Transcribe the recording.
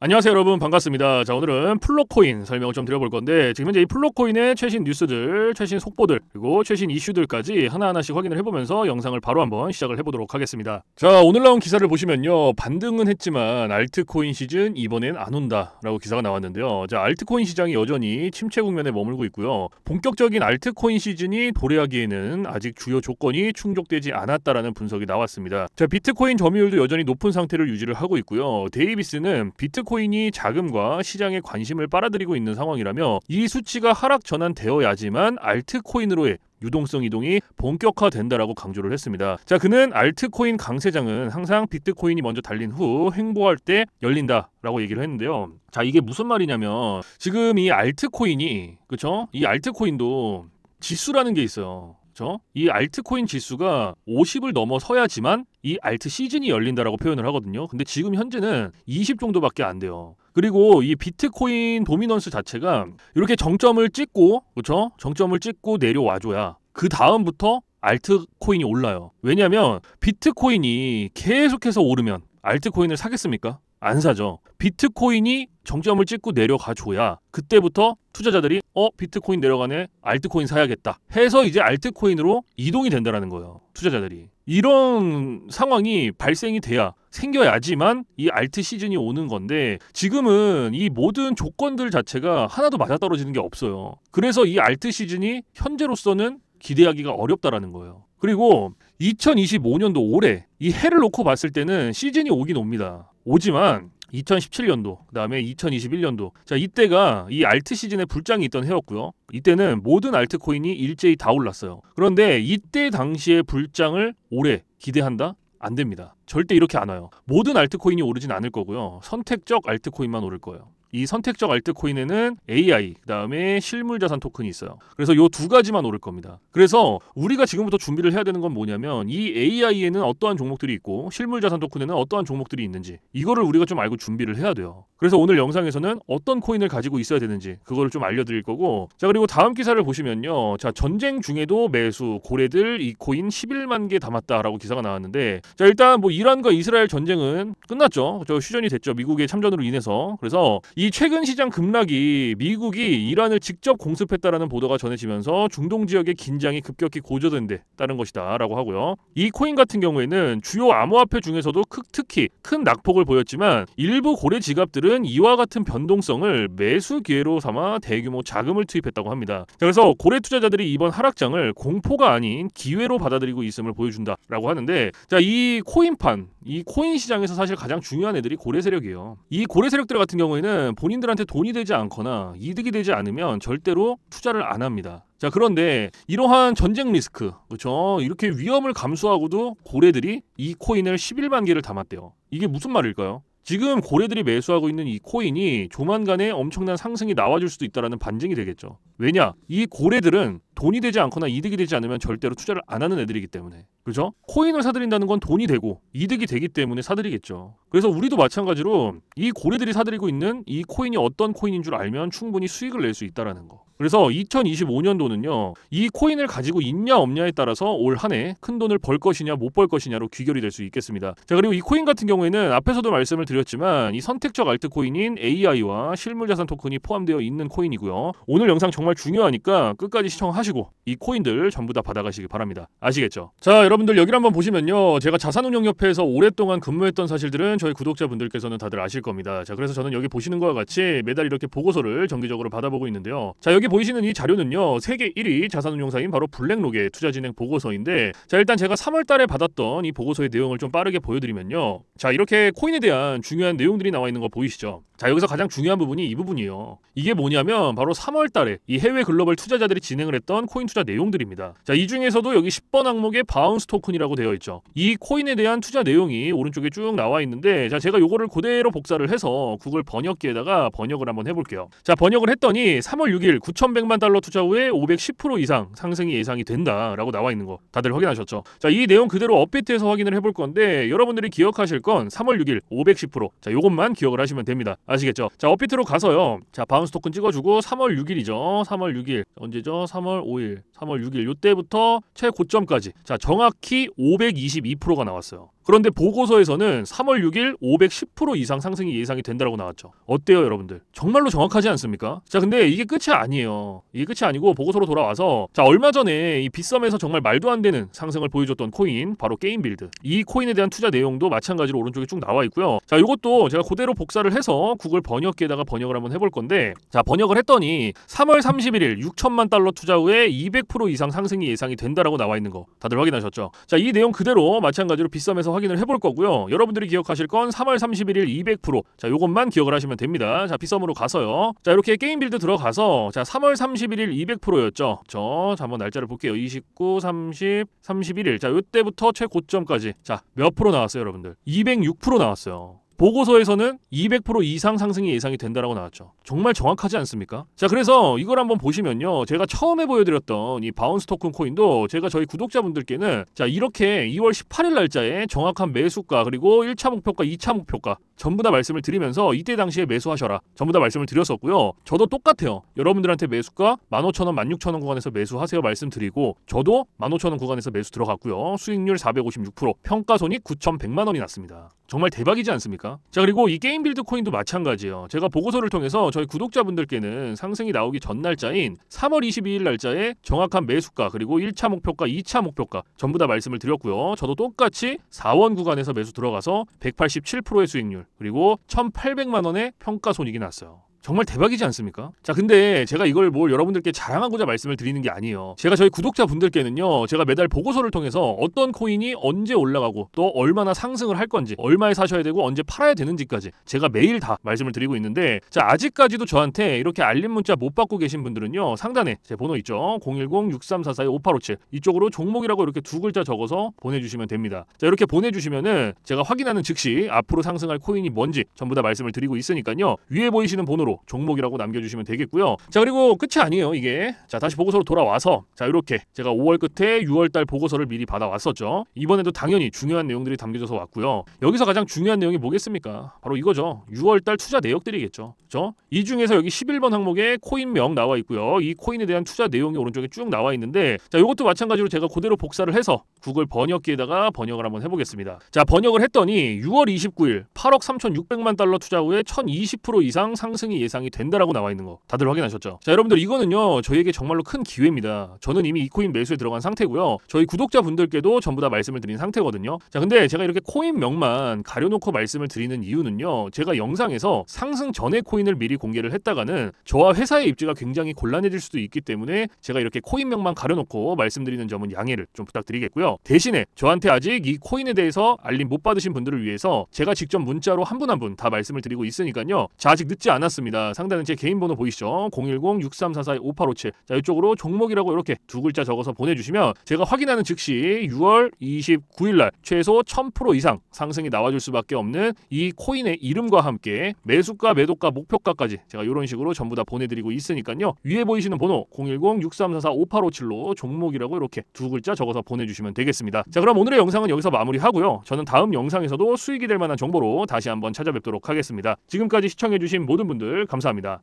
안녕하세요 여러분, 반갑습니다. 자, 오늘은 플로코인 설명을 좀 드려볼 건데, 지금 현재 이 플로코인의 최신 뉴스들, 최신 속보들, 그리고 최신 이슈들까지 하나하나씩 확인을 해보면서 영상을 바로 한번 시작을 해보도록 하겠습니다. 자, 오늘 나온 기사를 보시면요, 반등은 했지만 알트코인 시즌 이번엔 안 온다 라고 기사가 나왔는데요. 자, 알트코인 시장이 여전히 침체 국면에 머물고 있고요. 본격적인 알트코인 시즌이 도래하기에는 아직 주요 조건이 충족되지 않았다라는 분석이 나왔습니다. 자, 비트코인 점유율도 여전히 높은 상태를 유지를 하고 있고요. 데이비스는 비트코인이 자금과 시장의 관심을 빨아들이고 있는 상황이라며 이 수치가 하락 전환되어야지만 알트코인으로의 유동성 이동이 본격화된다라고 강조를 했습니다. 자, 그는 알트코인 강세장은 항상 비트코인이 먼저 달린 후 횡보할 때 열린다라고 얘기를 했는데요. 자, 이게 무슨 말이냐면 지금 이 알트코인이, 그쵸? 이 알트코인도 지수라는 게 있어요. 이 알트코인 지수가 50을 넘어서야지만 이 알트 시즌이 열린다라고 표현을 하거든요. 근데 지금 현재는 20 정도밖에 안 돼요. 그리고 이 비트코인 도미넌스 자체가 이렇게 정점을 찍고, 그렇죠? 정점을 찍고 내려와줘야 그 다음부터 알트코인이 올라요. 왜냐하면 비트코인이 계속해서 오르면 알트코인을 사겠습니까? 안 사죠. 비트코인이 정점을 찍고 내려가 줘야 그때부터 투자자들이 비트코인 내려가네, 알트코인 사야겠다 해서 이제 알트코인으로 이동이 된다라는 거예요. 투자자들이. 이런 상황이 발생이 돼야, 생겨야지만 이 알트 시즌이 오는 건데, 지금은 이 모든 조건들 자체가 하나도 맞아떨어지는 게 없어요. 그래서 이 알트 시즌이 현재로서는 기대하기가 어렵다라는 거예요. 그리고 2025년도 올해 이 해를 놓고 봤을 때는 시즌이 오긴 옵니다. 오지만 2017년도, 그 다음에 2021년도, 자, 이때가 이 알트 시즌에 불장이 있던 해였고요. 이때는 모든 알트코인이 일제히 다 올랐어요. 그런데 이때 당시의 불장을 올해 기대한다? 안 됩니다. 절대 이렇게 안 와요. 모든 알트코인이 오르진 않을 거고요. 선택적 알트코인만 오를 거예요. 이 선택적 알트코인에는 AI, 그 다음에 실물자산 토큰이 있어요. 그래서 요 두 가지만 오를 겁니다. 그래서 우리가 지금부터 준비를 해야 되는 건 뭐냐면, 이 AI에는 어떠한 종목들이 있고 실물자산 토큰에는 어떠한 종목들이 있는지, 이거를 우리가 좀 알고 준비를 해야 돼요. 그래서 오늘 영상에서는 어떤 코인을 가지고 있어야 되는지 그거를 좀 알려드릴 거고, 자, 그리고 다음 기사를 보시면요, 자, 전쟁 중에도 매수 고래들 이 코인 11만 개 담았다라고 기사가 나왔는데, 자, 일단 뭐 이란과 이스라엘 전쟁은 끝났죠. 휴전이 됐죠. 미국의 참전으로 인해서. 그래서 이 최근 시장 급락이 미국이 이란을 직접 공습했다라는 보도가 전해지면서 중동 지역의 긴장이 급격히 고조된다는 것이다라고 하고요. 이 코인 같은 경우에는 주요 암호화폐 중에서도 특히 큰 낙폭을 보였지만, 일부 고래 지갑들은 이와 같은 변동성을 매수 기회로 삼아 대규모 자금을 투입했다고 합니다. 그래서 고래 투자자들이 이번 하락장을 공포가 아닌 기회로 받아들이고 있음을 보여준다라고 하는데, 자, 이 코인판, 이 코인 시장에서 사실 가장 중요한 애들이 고래 세력이에요. 이 고래 세력들 같은 경우에는 본인들한테 돈이 되지 않거나 이득이 되지 않으면 절대로 투자를 안 합니다. 자, 그런데 이러한 전쟁 리스크, 그렇죠? 이렇게 위험을 감수하고도 고래들이 이 코인을 11만 개를 담았대요. 이게 무슨 말일까요? 지금 고래들이 매수하고 있는 이 코인이 조만간에 엄청난 상승이 나와줄 수도 있다는 반증이 되겠죠. 왜냐? 이 고래들은 돈이 되지 않거나 이득이 되지 않으면 절대로 투자를 안 하는 애들이기 때문에. 그죠? 코인을 사들인다는 건 돈이 되고 이득이 되기 때문에 사들이겠죠. 그래서 우리도 마찬가지로 이 고래들이 사들이고 있는 이 코인이 어떤 코인인 줄 알면 충분히 수익을 낼 수 있다는 거. 그래서 2025년도는요, 이 코인을 가지고 있냐 없냐에 따라서 올 한 해 큰 돈을 벌 것이냐 못 벌 것이냐로 귀결이 될 수 있겠습니다. 자, 그리고 이 코인 같은 경우에는 앞에서도 말씀을 드렸지만 이 선택적 알트코인인 AI와 실물자산 토큰이 포함되어 있는 코인이고요. 오늘 영상 정말 중요하니까 끝까지 시청하시고 이 코인들 전부 다 받아가시기 바랍니다. 아시겠죠? 자, 여러분들 여기를 한번 보시면요, 제가 자산운용협회에서 오랫동안 근무했던 사실들은 저희 구독자분들께서는 다들 아실 겁니다. 자, 그래서 저는 여기 보시는 것과 같이 매달 이렇게 보고서를 정기적으로 받아보고 있는데요. 자, 여기 보이시는 이 자료는요, 세계 1위 자산운용사인 바로 블랙록의 투자진행 보고서인데, 자, 일단 제가 3월 달에 받았던 이 보고서의 내용을 좀 빠르게 보여드리면요, 자, 이렇게 코인에 대한 중요한 내용들이 나와 있는 거 보이시죠? 자, 여기서 가장 중요한 부분이 이 부분이에요. 이게 뭐냐면 바로 3월 달에 이 해외 글로벌 투자자들이 진행을 했던 코인 투자 내용들입니다. 자, 이 중에서도 여기 10번 항목에 바운스 토큰이라고 되어 있죠. 이 코인에 대한 투자 내용이 오른쪽에 쭉 나와 있는데, 자, 제가 요거를 그대로 복사를 해서 구글 번역기에다가 번역을 한번 해볼게요. 자, 번역을 했더니 3월 6일 9,100만 달러 투자 후에 510% 이상 상승이 예상이 된다라고 나와 있는 거 다들 확인하셨죠? 자, 이 내용 그대로 업비트에서 확인을 해볼 건데, 여러분들이 기억하실 건 3월 6일 510%, 자, 요것만 기억을 하시면 됩니다. 아시겠죠? 자, 업비트로 가서요, 자, 바운스 토큰 찍어주고 3월 6일이죠. 3월 6일 언제죠? 3월 5일, 3월 6일 요때부터 최고점까지 자 정확히 522%가 나왔어요. 그런데 보고서에서는 3월 6일 510% 이상 상승이 예상이 된다고 나왔죠. 어때요, 여러분들? 정말로 정확하지 않습니까? 자, 근데 이게 끝이 아니에요. 이게 끝이 아니고 보고서로 돌아와서 자, 얼마 전에 이 빗썸에서 정말 말도 안 되는 상승을 보여줬던 코인 바로 게임빌드. 이 코인에 대한 투자 내용도 마찬가지로 오른쪽에 쭉 나와 있고요. 자, 이것도 제가 그대로 복사를 해서 구글 번역기에다가 번역을 한번 해볼 건데 자, 번역을 했더니 3월 31일 6천만 달러 투자 후에 200% 이상 상승이 예상이 된다라고 나와 있는 거 다들 확인하셨죠? 자, 이 내용 그대로 마찬가지로 빗썸에서 확인을 해볼 거고요. 여러분들이 기억하실 건 3월 31일 200%. 자, 요것만 기억을 하시면 됩니다. 자, 빗썸으로 가서요. 자, 이렇게 게임 빌드 들어가서 자, 3월 31일 200%였죠. 자, 한번 날짜를 볼게요. 29, 30, 31일. 자, 요때부터 최고점까지. 자, 몇 프로 나왔어요, 여러분들? 206% 나왔어요. 보고서에서는 200% 이상 상승이 예상이 된다라고 나왔죠. 정말 정확하지 않습니까? 자, 그래서 이걸 한번 보시면요. 제가 처음에 보여드렸던 이 바운스 토큰 코인도 제가 저희 구독자분들께는 자, 이렇게 2월 18일 날짜에 정확한 매수가 그리고 1차 목표가, 2차 목표가 전부 다 말씀을 드리면서 이때 당시에 매수하셔라. 전부 다 말씀을 드렸었고요. 저도 똑같아요. 여러분들한테 매수가 15,000원, 16,000원 구간에서 매수하세요 말씀드리고 저도 15,000원 구간에서 매수 들어갔고요. 수익률 456%, 평가손익 9,100만 원이 났습니다. 정말 대박이지 않습니까? 자, 그리고 이 게임 빌드 코인도 마찬가지예요. 제가 보고서를 통해서 저희 구독자분들께는 상승이 나오기 전 날짜인 3월 22일 날짜에 정확한 매수가 그리고 1차 목표가, 2차 목표가 전부 다 말씀을 드렸고요. 저도 똑같이 4원 구간에서 매수 들어가서 187%의 수익률 그리고 1,800만 원의 평가손익이 났어요. 정말 대박이지 않습니까? 자, 근데 제가 이걸 뭘 여러분들께 자랑하고자 말씀을 드리는 게 아니에요. 제가 저희 구독자분들께는요, 제가 매달 보고서를 통해서 어떤 코인이 언제 올라가고 또 얼마나 상승을 할 건지, 얼마에 사셔야 되고 언제 팔아야 되는지까지 제가 매일 다 말씀을 드리고 있는데 자, 아직까지도 저한테 이렇게 알림 문자 못 받고 계신 분들은요, 상단에 제 번호 있죠. 010-6344-5857 이쪽으로 종목이라고 이렇게 두 글자 적어서 보내주시면 됩니다. 자, 이렇게 보내주시면은 제가 확인하는 즉시 앞으로 상승할 코인이 뭔지 전부 다 말씀을 드리고 있으니까요. 위에 보이시는 번호로 종목이라고 남겨주시면 되겠고요. 자, 그리고 끝이 아니에요, 이게. 자, 다시 보고서로 돌아와서 자, 이렇게 제가 5월 끝에 6월 달 보고서를 미리 받아왔었죠. 이번에도 당연히 중요한 내용들이 담겨져서 왔고요. 여기서 가장 중요한 내용이 뭐겠습니까? 바로 이거죠. 6월 달 투자 내역들이겠죠. 그렇죠? 이 중에서 여기 11번 항목에 코인명 나와 있고요. 이 코인에 대한 투자 내용이 오른쪽에 쭉 나와 있는데 자, 이것도 마찬가지로 제가 그대로 복사를 해서 구글 번역기에다가 번역을 한번 해보겠습니다. 자, 번역을 했더니 6월 29일 8억 3,600만 달러 투자 후에 1,020% 이상 상승이 예상이 된다라고 나와 있는 거 다들 확인하셨죠? 자, 여러분들 이거는요, 저희에게 정말로 큰 기회입니다. 저는 이미 이 코인 매수에 들어간 상태고요. 저희 구독자분들께도 전부 다 말씀을 드린 상태거든요. 자, 근데 제가 이렇게 코인명만 가려놓고 말씀을 드리는 이유는요, 제가 영상에서 상승 전에 코인을 미리 공개를 했다가는 저와 회사의 입지가 굉장히 곤란해질 수도 있기 때문에 제가 이렇게 코인명만 가려놓고 말씀드리는 점은 양해를 좀 부탁드리겠고요. 대신에 저한테 아직 이 코인에 대해서 알림 못 받으신 분들을 위해서 제가 직접 문자로 한 분 한 분 다 말씀을 드리고 있으니까요. 자, 아직 늦지 않았습니다. 상단은 제 개인 번호 보이시죠? 010-6344-5857 자, 이쪽으로 종목이라고 이렇게 두 글자 적어서 보내주시면 제가 확인하는 즉시 6월 29일 날 최소 1000% 이상 상승이 나와줄 수밖에 없는 이 코인의 이름과 함께 매수가, 매도가, 목표가까지 제가 이런 식으로 전부 다 보내드리고 있으니까요. 위에 보이시는 번호 010-6344-5857로 종목이라고 이렇게 두 글자 적어서 보내주시면 되겠습니다. 자, 그럼 오늘의 영상은 여기서 마무리하고요. 저는 다음 영상에서도 수익이 될 만한 정보로 다시 한번 찾아뵙도록 하겠습니다. 지금까지 시청해주신 모든 분들 감사합니다.